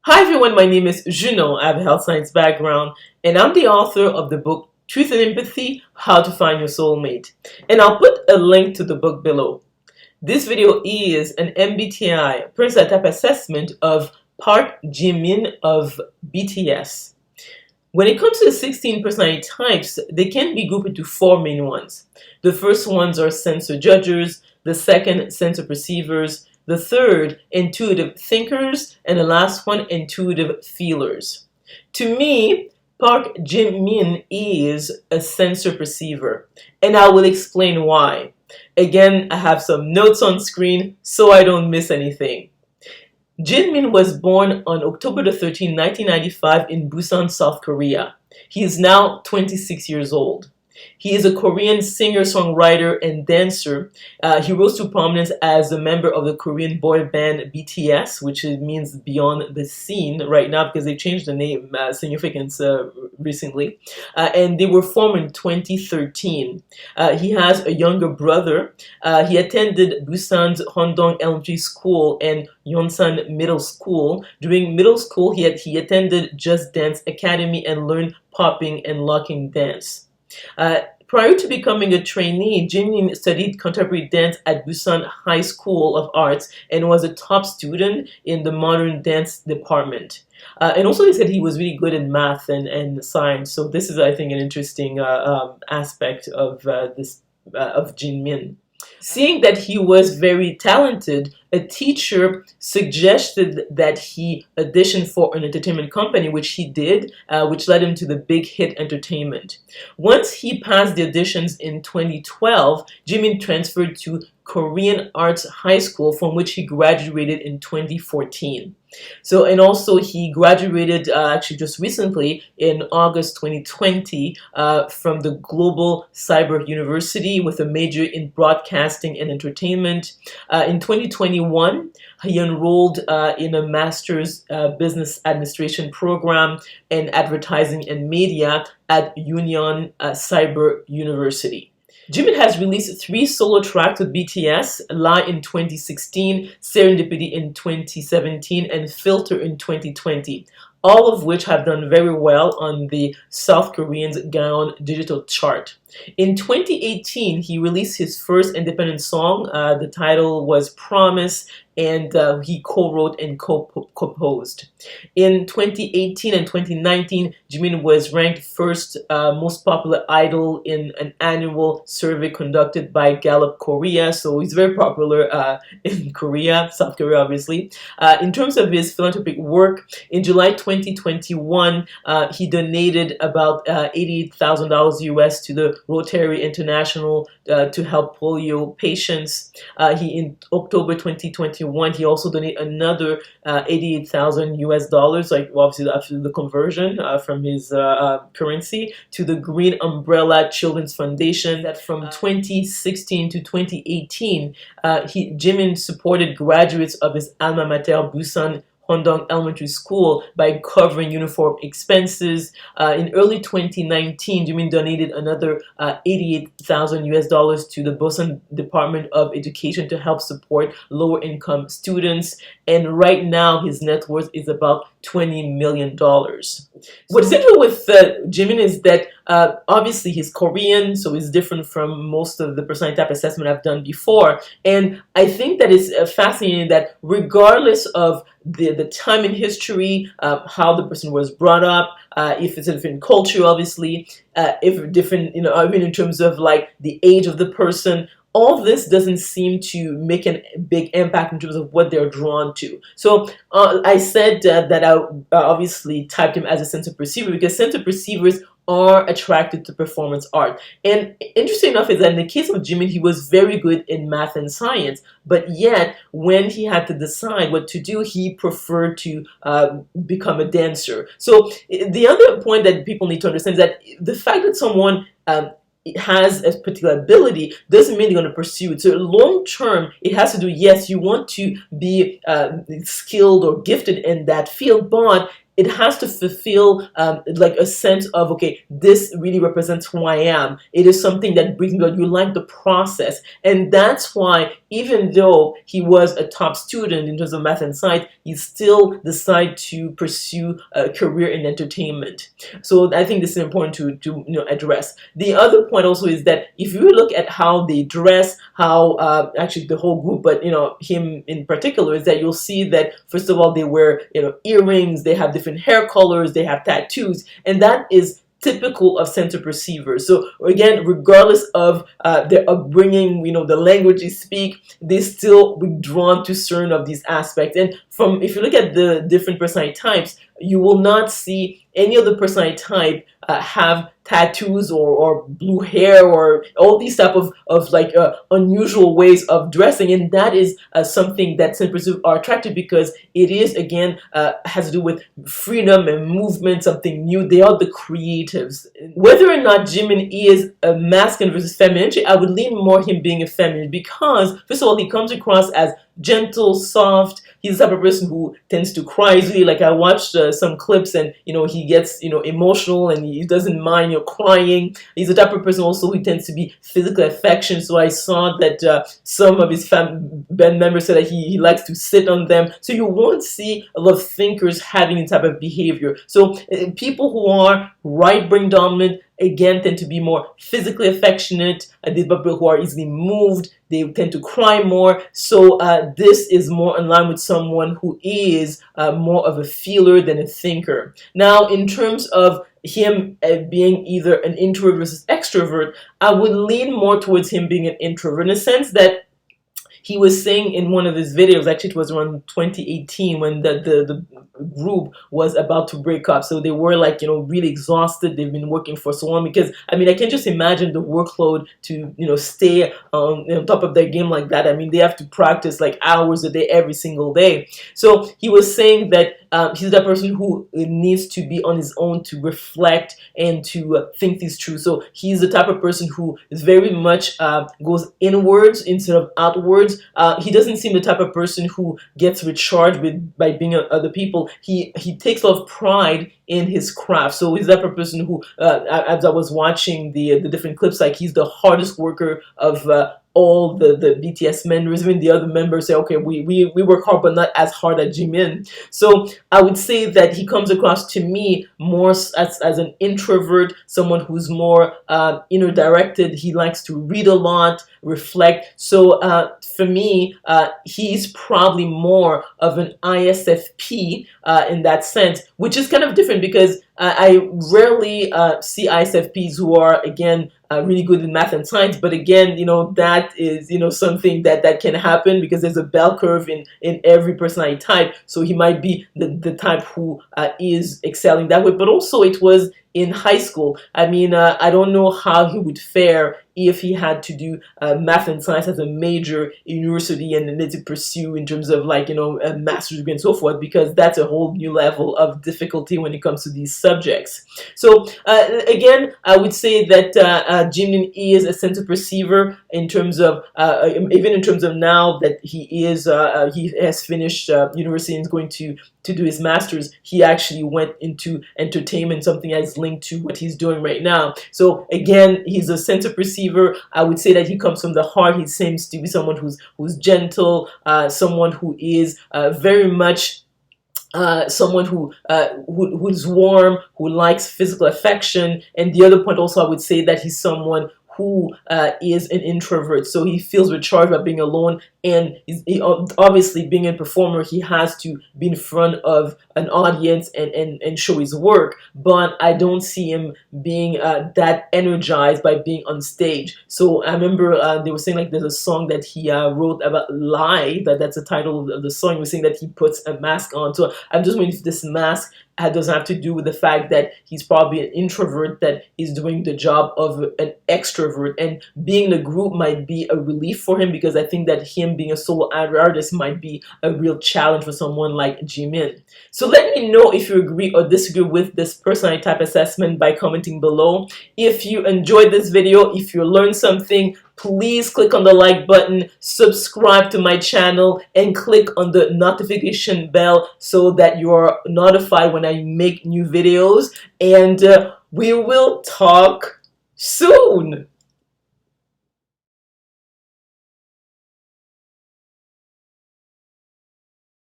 Hi everyone, my name is Junon. I have a health science background and I'm the author of the book Truth and Empathy, How to Find Your Soulmate. And I'll put a link to the book below. This video is an MBTI, personality type assessment of Park Jimin of BTS. When it comes to the 16 personality types, they can be grouped into four main ones. The first ones are sensor judgers, the second sensor perceivers, the third intuitive thinkers, and the last one intuitive feelers. To me, Park Jimin is a sensor perceiver, and I will explain why. Again, I have some notes on screen so I don't miss anything. Jinmin was born on October 13, 1995 in Busan, South Korea. He is now 26 years old. He is a Korean singer-songwriter and dancer. He rose to prominence as a member of the Korean boy band BTS, which means Beyond the Scene right now because they changed the name significance recently. And they were formed in 2013. He has a younger brother. He attended Busan's Hondong Elementary School and Yonsan Middle School. During middle school, he attended Just Dance Academy and learned popping and locking dance. Prior to becoming a trainee, Jimin studied contemporary dance at Busan High School of Arts and was a top student in the modern dance department. And also he said he was really good in math and science. So this is, I think, an interesting aspect of Jimin. Seeing that he was very talented, a teacher suggested that he audition for an entertainment company, which he did, which led him to the Big Hit Entertainment. Once he passed the auditions in 2012, Jimin transferred to Korean Arts High School, from which he graduated in 2014. And also he graduated actually just recently in August 2020 from the Global Cyber University with a major in broadcasting and entertainment. In 2021, he enrolled in a master's business administration program in advertising and media at Union Cyber University. Jimin has released 3 solo tracks with BTS, Lie in 2016, Serendipity in 2017, and Filter in 2020, all of which have done very well on the South Korean's Gaon digital chart. In 2018, he released his first independent song. The title was Promise, and he co-wrote and co-composed. In 2018 and 2019, Jimin was ranked first most popular idol in an annual survey conducted by Gallup Korea, so he's very popular in Korea, South Korea obviously. In terms of his philanthropic work, in July 2021, he donated about $88,000 US to the Rotary International to help polio patients. In October 2021, he also donated another $88,000 US dollars, like obviously after the conversion from his currency, to the Green Umbrella Children's Foundation. That from 2016 to 2018, Jimin supported graduates of his alma mater, Busan Hondong Elementary School, by covering uniform expenses. In early 2019, Jimin donated another $88,000 US dollars to the Busan Department of Education to help support lower income students. And right now, his net worth is about $20 million. What's interesting with Jimin is that obviously he's Korean, so he's different from most of the personality type assessment I've done before. And I think that it's fascinating that regardless of the time in history, how the person was brought up, if it's a different culture, obviously, if different, even in terms of like the age of the person, all this doesn't seem to make a big impact in terms of what they're drawn to. So I said that I obviously typed him as a sensor perceiver because sensor perceivers are attracted to performance art. And interesting enough is that in the case of Jimin, he was very good in math and science, but yet when he had to decide what to do, he preferred to become a dancer. So the other point that people need to understand is that the fact that someone has a particular ability doesn't mean you're going to pursue it. So long term, it has to do, yes, you want to be skilled or gifted in that field, but it has to fulfill like a sense of, okay, this really represents who I am. It is something that brings me out. You like the process. And that's why, even though he was a top student in terms of math and science, he still decided to pursue a career in entertainment. So I think this is important to address. The other point also is that if you look at how they dress, how actually the whole group, but him in particular, is that you'll see that first of all they wear earrings, they have different hair colors, they have tattoos, and that is typical of center perceivers. So again, regardless of their upbringing, the language they speak, they still be drawn to certain of these aspects. And if you look at the different personality types, you will not see any other personality type have tattoos or blue hair or all these type of like unusual ways of dressing. And that is something that center perceivers are attracted, because it is, again, has to do with freedom and movement, something new. They are the creatives. Whether or not Jimin is a masculine versus feminine, I would lean more him being a feminine, because first of all, he comes across as gentle, soft. He's the type of person who tends to cry easily. Like, I watched some clips, and he gets emotional, and he doesn't mind crying. He's the type of person also who tends to be physically affectionate. So I saw that some of his band members said that he likes to sit on them. So you won't see a lot of thinkers having this type of behavior. So people who are right brain dominant, again, tend to be more physically affectionate. These people who are easily moved, they tend to cry more. So this is more in line with someone who is more of a feeler than a thinker. Now, in terms of him being either an introvert versus extrovert, I would lean more towards him being an introvert, in a sense that he was saying in one of his videos, actually it was around 2018, when the group was about to break up. So they were like, really exhausted. They've been working for so long, because I can just imagine the workload to, stay on top of their game like that. They have to practice like hours a day, every single day. So he was saying that he's that person who needs to be on his own to reflect and to think things through. So he's the type of person who is very much goes inwards instead of outwards. He doesn't seem the type of person who gets recharged by being on other people. He takes a lot of pride in his craft. So he's that type of person who, as I was watching the different clips, like, he's the hardest worker of all the BTS members. Even the other members say, okay, we work hard, but not as hard as Jimin. So I would say that he comes across to me more as an introvert, someone who's more inner directed. He likes to read a lot, reflect. So for me, he's probably more of an ISFP in that sense, which is kind of different, because I rarely see ISFPs who are, again, really good in math and science. But again, that is, something that can happen, because there's a bell curve in every personality type. So he might be the type who is excelling that way. But also, it was in high school. I don't know how he would fare if he had to do math and science as a major in university, and then to pursue in terms of, like, a master's degree and so forth, because that's a whole new level of difficulty when it comes to these subjects. So again, I would say that Jimin is a center perceiver in terms of even in terms of now that he has finished university and is going to do his master's. He actually went into entertainment, something that's linked to what he's doing right now. So again, he's a center perceiver. I would say that he comes from the heart. He seems to be someone who's gentle, someone who is very much someone who's warm, who likes physical affection. And the other point also, I would say that he's someone who is an introvert, so he feels recharged by being alone. And obviously, being a performer, he has to be in front of an audience and show his work. But I don't see him being that energized by being on stage. So I remember they were saying, like, there's a song that he wrote about Lie, that's the title of the song. He was saying that he puts a mask on. So I'm just wondering if this mask doesn't have to do with the fact that he's probably an introvert that is doing the job of an extrovert, and being in a group might be a relief for him, because I think that him being a solo artist might be a real challenge for someone like Jimin. So let me know if you agree or disagree with this personality type assessment by commenting below. If you enjoyed this video, if you learned something, please click on the like button, subscribe to my channel, and click on the notification bell so that you are notified when I make new videos. And we will talk soon.